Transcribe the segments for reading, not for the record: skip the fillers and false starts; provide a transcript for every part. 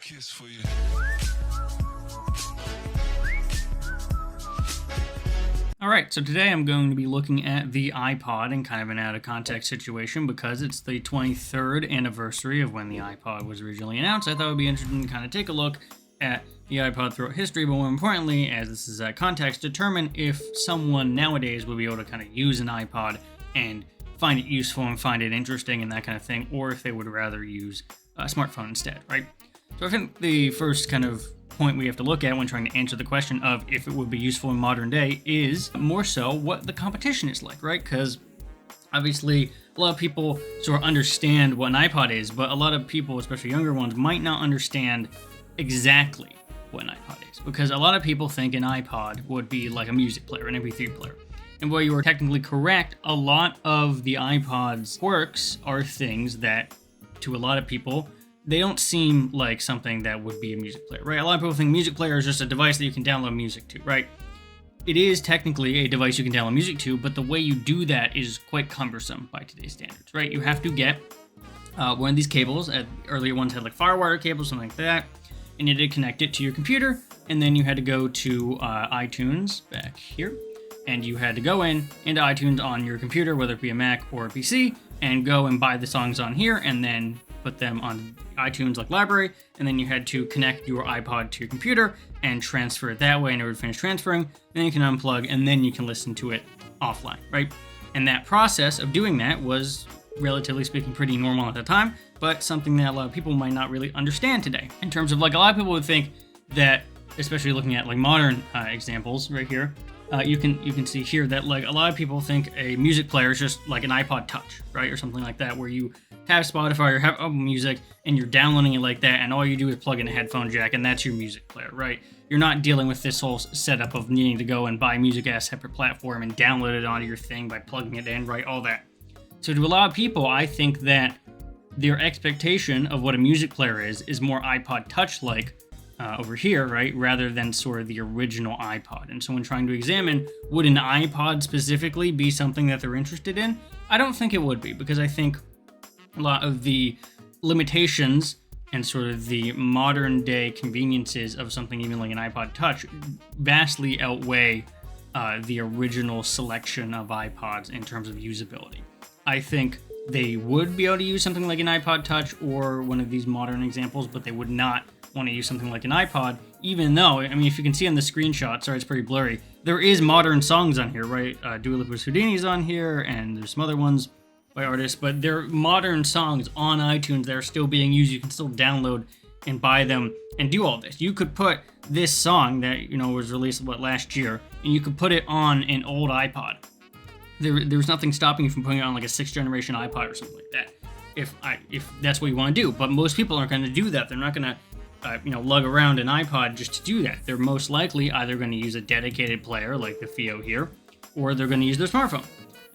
kiss for you. Alright, so today I'm going to be looking at the iPod in kind of an out-of-context situation because it's the 23rd anniversary of when the iPod was originally announced. I thought it would be interesting to kind of take a look at the iPod throughout history, but more importantly, as this is context, determine if someone nowadays would be able to kind of use an iPod and find it useful and find it interesting and that kind of thing, or if they would rather use a smartphone instead, right? So I think the first kind of point we have to look at when trying to answer the question of if it would be useful in modern day is more so what the competition is like, right? Because obviously a lot of people sort of understand what an iPod is, but a lot of people, especially younger ones, might not understand exactly what an iPod is, because a lot of people think an iPod would be like a music player, an MP3 player. And while you are technically correct, a lot of the iPod's quirks are things that, to a lot of people, they don't seem like something that would be a music player, right? A lot of people think music player is just a device that you can download music to, right? It is technically a device you can download music to, but the way you do that is quite cumbersome by today's standards, right? You have to get one of these cables. Earlier ones had like FireWire cables, something like that, and you had to connect it to your computer, and then you had to go to iTunes back here, and you had to go into iTunes on your computer, whether it be a Mac or a PC, and go and buy the songs on here, and then put them on iTunes like library, and then you had to connect your iPod to your computer and transfer it that way, and it would finish transferring. Then you can unplug, and then you can listen to it offline, right? And that process of doing that was, relatively speaking, pretty normal at the time, but something that a lot of people might not really understand today. In terms of, like, a lot of people would think that, especially looking at like modern examples right here, you can see here that like a lot of people think a music player is just like an iPod Touch, right, or something like that, where you have Spotify or have Apple Music and you're downloading it like that, and all you do is plug in a headphone jack, and that's your music player, right? You're not dealing with this whole setup of needing to go and buy music at a separate platform and download it onto your thing by plugging it in, right? All that. So to a lot of people, I think that their expectation of what a music player is more iPod Touch-like over here, right, rather than sort of the original iPod. And so when trying to examine, would an iPod specifically be something that they're interested in? I don't think it would be, because I think a lot of the limitations and sort of the modern day conveniences of something even like an iPod Touch vastly outweigh the original selection of iPods in terms of usability. I think they would be able to use something like an iPod Touch or one of these modern examples, but they would not want to use something like an iPod, even though, I mean, if you can see on the screenshot, sorry, it's pretty blurry, there is modern songs on here, right? Dua Lipa's Houdini's on here, and there's some other ones by artists, but they're modern songs on iTunes that are still being used. You can still download and buy them and do all this. You could put this song that, you know, was released, last year, and you could put it on an old iPod. There's nothing stopping you from putting it on like a 6th generation iPod or something like that, if that's what you want to do. But most people aren't going to do that. They're not going to lug around an iPod just to do that. They're most likely either going to use a dedicated player like the Theo here, or they're going to use their smartphone.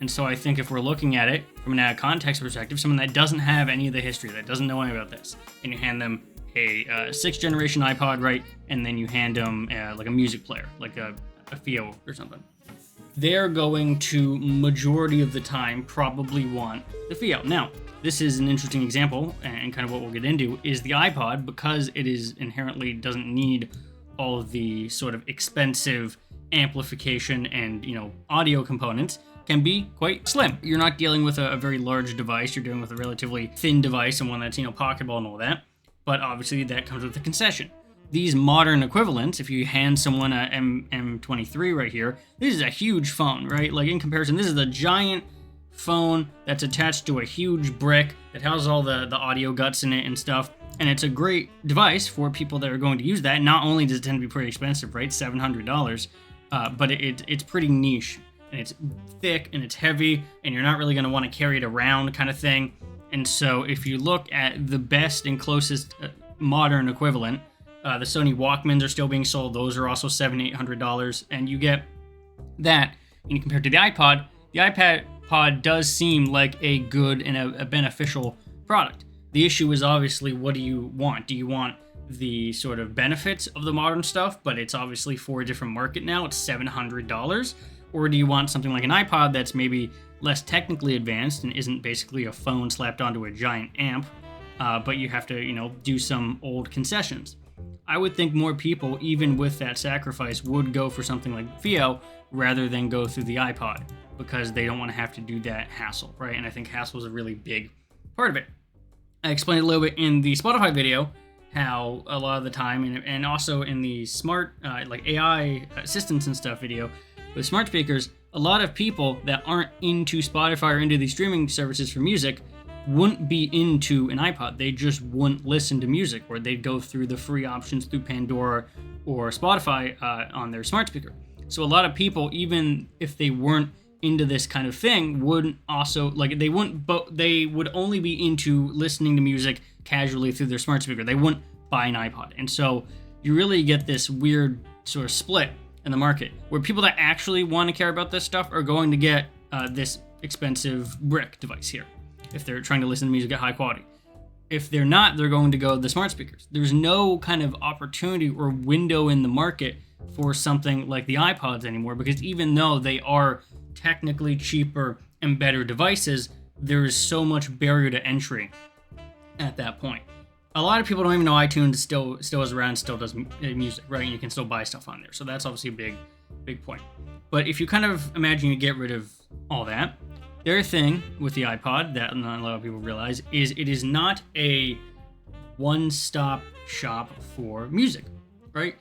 And so I think if we're looking at it from an out of context perspective, someone that doesn't have any of the history, that doesn't know any about this, and you hand them a 6th generation iPod, right, and then you hand them like a music player, like a Theo or something, they're going to, majority of the time, probably want the Theo. Now, this is an interesting example, and kind of what we'll get into, is the iPod, because it is inherently doesn't need all of the sort of expensive amplification and, audio components, can be quite slim. You're not dealing with a very large device, you're dealing with a relatively thin device and one that's, pocketable and all that, but obviously that comes with a concession. These modern equivalents, if you hand someone a M23 right here, this is a huge phone, right? Like, in comparison, this is a giant phone that's attached to a huge brick that houses all the audio guts in it and stuff, and it's a great device for people that are going to use that. Not only does it tend to be pretty expensive, right, $700, but it's pretty niche, and it's thick and it's heavy, and you're not really going to want to carry it around kind of thing. And so if you look at the best and closest modern equivalent, the Sony Walkmans are still being sold. Those are also $700-800, and you get that. And compared to the iPod does seem like a good and a beneficial product. The issue is obviously, what do you want? Do you want the sort of benefits of the modern stuff, but it's obviously for a different market now, it's $700? Or do you want something like an iPod that's maybe less technically advanced and isn't basically a phone slapped onto a giant amp, but you have to, do some old concessions. I would think more people, even with that sacrifice, would go for something like VIO rather than go through the iPod, because they don't want to have to do that hassle, right? And I think hassle is a really big part of it. I explained a little bit in the Spotify video how a lot of the time, and also in the smart, like AI assistants and stuff video, with smart speakers, a lot of people that aren't into Spotify or into these streaming services for music wouldn't be into an iPod. They just wouldn't listen to music, or they'd go through the free options through Pandora or Spotify on their smart speaker. So a lot of people, even if they weren't into this kind of thing, wouldn't also, like, they wouldn't, but they would only be into listening to music casually through their smart speaker. They wouldn't buy an iPod. And so you really get this weird sort of split in the market, where people that actually want to care about this stuff are going to get this expensive brick device here, if they're trying to listen to music at high quality. If they're not, they're going to go the smart speakers. There's no kind of opportunity or window in the market for something like the iPods anymore, because even though they are technically cheaper and better devices, there is so much barrier to entry at that point. A lot of people don't even know iTunes still is around, still does music, right? And you can still buy stuff on there. So that's obviously a big point. But if you kind of imagine you get rid of all that, the other thing with the iPod that not a lot of people realize is it is not a one-stop shop for music, right?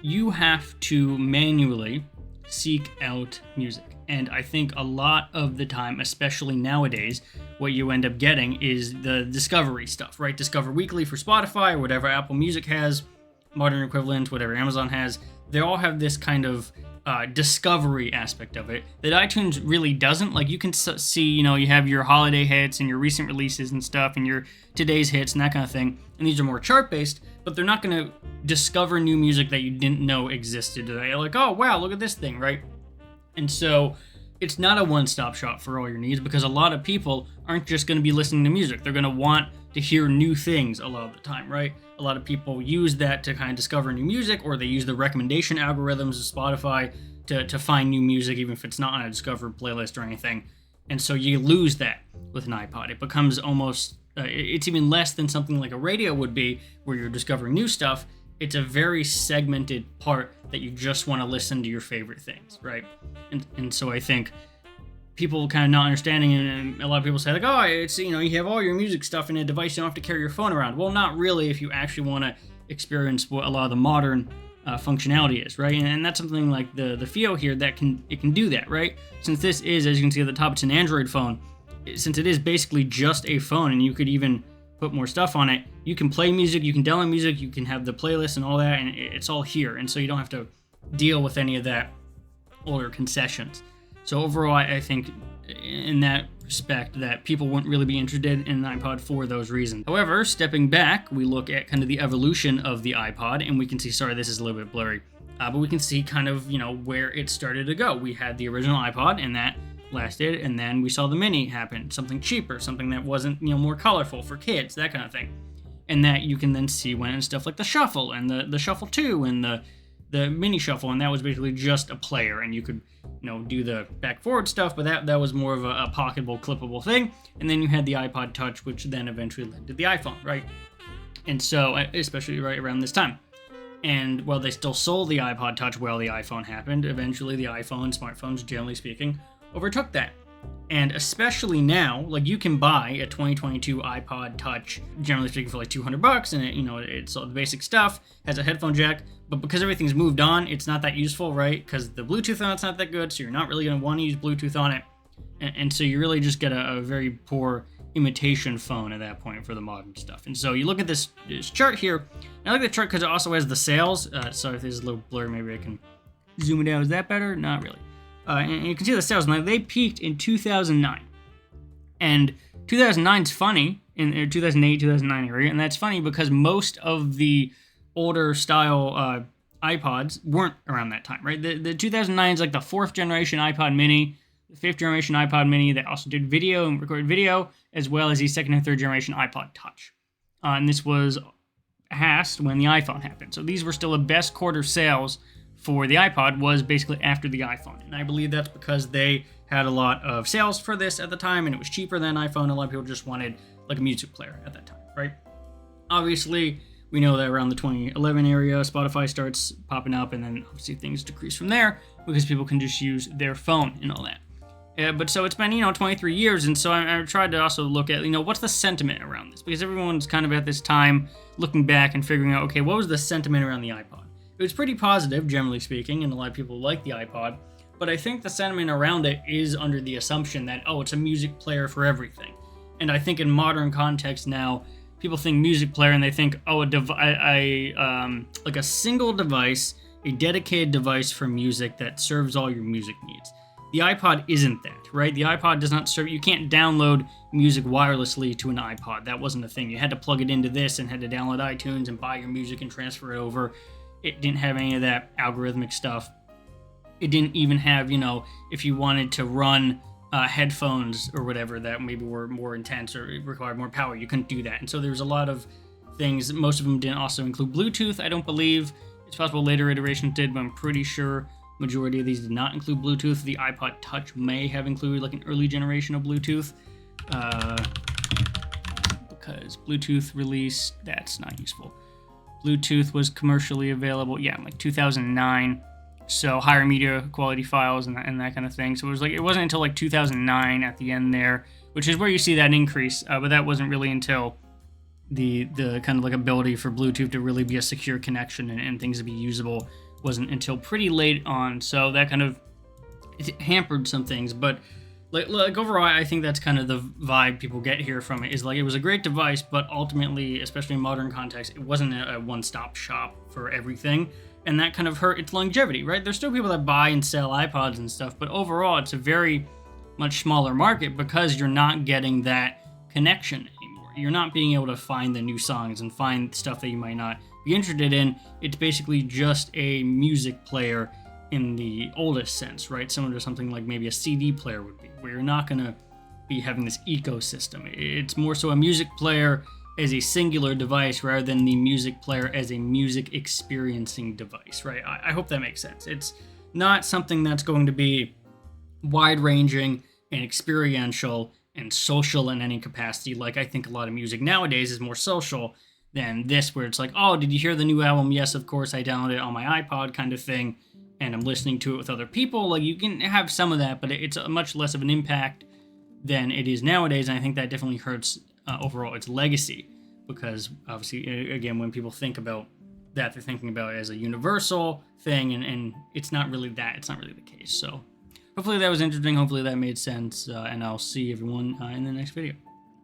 You have to manually seek out music. And I think a lot of the time, especially nowadays, what you end up getting is the discovery stuff, right? Discover Weekly for Spotify, or whatever Apple Music has, modern equivalent, whatever Amazon has. They all have this kind of discovery aspect of it that iTunes really doesn't. Like, you can see, you have your holiday hits and your recent releases and stuff, and your today's hits and that kind of thing. And these are more chart-based, but they're not going to discover new music that you didn't know existed today. Like, oh, wow, look at this thing, right? And so it's not a one-stop shop for all your needs, because a lot of people aren't just going to be listening to music. They're going to want to hear new things a lot of the time, right? A lot of people use that to kind of discover new music, or they use the recommendation algorithms of Spotify to find new music, even if it's not on a discovered playlist or anything. And so you lose that with an iPod. It becomes almost, it's even less than something like a radio would be, where you're discovering new stuff. It's a very segmented part that you just want to listen to your favorite things, right? And so I think people kind of not understanding, and a lot of people say like, oh, it's, you have all your music stuff in a device, you don't have to carry your phone around. Well, not really, if you actually want to experience what a lot of the modern functionality is, right? And that's something like the VIO here that can do that, right? Since this is, as you can see at the top, it's an Android phone. Since it is basically just a phone, and you could even put more stuff on it, you can play music, you can download music, you can have the playlist and all that, and it's all here. And so you don't have to deal with any of that older concessions. So overall, I think in that respect that people wouldn't really be interested in an iPod for those reasons. However, stepping back, we look at kind of the evolution of the iPod, and we can see, sorry, this is a little bit blurry, but we can see kind of, where it started to go. We had the original iPod, and that lasted, and then we saw the mini happen, something cheaper, something that wasn't, more colorful for kids, that kind of thing. And that you can then see went in stuff like the Shuffle and the Shuffle 2 and the mini Shuffle, and that was basically just a player, and you could do the back forward stuff, but that was more of a pocketable, clippable thing. And then you had the iPod Touch, which then eventually led to the iPhone, right? And so, especially right around this time. And while they still sold the iPod Touch while the iPhone happened, eventually the iPhone, smartphones generally speaking, overtook that. And especially now, like, you can buy a 2022 iPod Touch, generally speaking, for like $200, and it's all the basic stuff, has a headphone jack, but because everything's moved on, it's not that useful, right? Because the Bluetooth on it's not that good, so you're not really going to want to use Bluetooth on it, and so you really just get a very poor imitation phone at that point for the modern stuff. And so you look at this chart here, and I like the chart because it also has the sales. Sorry if this is a little blurry, maybe I can zoom it out. Is that better? Not really. And you can see the sales. Now, they peaked in 2009. And 2009 is funny, in 2008, 2009 area, and that's funny because most of the older style iPods weren't around that time, right? The 2009 is like the 4th generation iPod mini, the 5th generation iPod mini that also did video and recorded video, as well as the 2nd and 3rd generation iPod Touch. And this was past when the iPhone happened. So these were still the best quarter sales for the iPod, was basically after the iPhone. And I believe that's because they had a lot of sales for this at the time, and it was cheaper than iPhone. A lot of people just wanted like a music player at that time. right? Obviously, we know that around the 2011 area, Spotify starts popping up, and then obviously things decrease from there because people can just use their phone and all that. But so it's been, 23 years, and so I tried to also look at, what's the sentiment around this? Because everyone's kind of at this time looking back and figuring out, okay, what was the sentiment around the iPod? It was pretty positive, generally speaking, and a lot of people like the iPod, but I think the sentiment around it is under the assumption that, oh, it's a music player for everything. And I think in modern context now, people think music player and they think, oh, like a single device, a dedicated device for music that serves all your music needs. The iPod isn't that, right? The iPod does not serve, you can't download music wirelessly to an iPod. That wasn't a thing. You had to plug it into this and had to download iTunes and buy your music and transfer it over. It didn't have any of that algorithmic stuff. It didn't even have, if you wanted to run headphones or whatever that maybe were more intense or required more power, you couldn't do that. And so there was a lot of things. Most of them didn't also include Bluetooth, I don't believe. It's possible later iterations did, but I'm pretty sure majority of these did not include Bluetooth. The iPod Touch may have included like an early generation of Bluetooth, because Bluetooth release, that's not useful. Bluetooth was commercially available, like 2009. So higher media quality files and that kind of thing. So it wasn't until like 2009 at the end there, which is where you see that increase. But that wasn't really until the kind of like ability for Bluetooth to really be a secure connection and things to be usable wasn't until pretty late on. So that kind of it hampered some things. But like overall, I think that's kind of the vibe people get here from it, is like it was a great device, but ultimately, especially in modern context, it wasn't a one-stop shop for everything. And that kind of hurt its longevity, right? There's still people that buy and sell iPods and stuff, but overall, it's a very much smaller market because you're not getting that connection anymore. You're not being able to find the new songs and find stuff that you might not be interested in. It's basically just a music player in the oldest sense, right? Similar to something like maybe a CD player would be, where you're not going to be having this ecosystem. It's more so a music player as a singular device rather than the music player as a music experiencing device, right? I hope that makes sense. It's not something that's going to be wide-ranging and experiential and social in any capacity. Like I think a lot of music nowadays is more social than this, where it's like, oh, did you hear the new album? Yes, of course, I downloaded it on my iPod kind of thing, and I'm listening to it with other people. Like you can have some of that, but it's a much less of an impact than it is nowadays, and I think that definitely hurts overall its legacy, because obviously, again, when people think about that, they're thinking about it as a universal thing, and it's not really that. It's not really the case. So hopefully that was interesting. Hopefully that made sense, and I'll see everyone in the next video.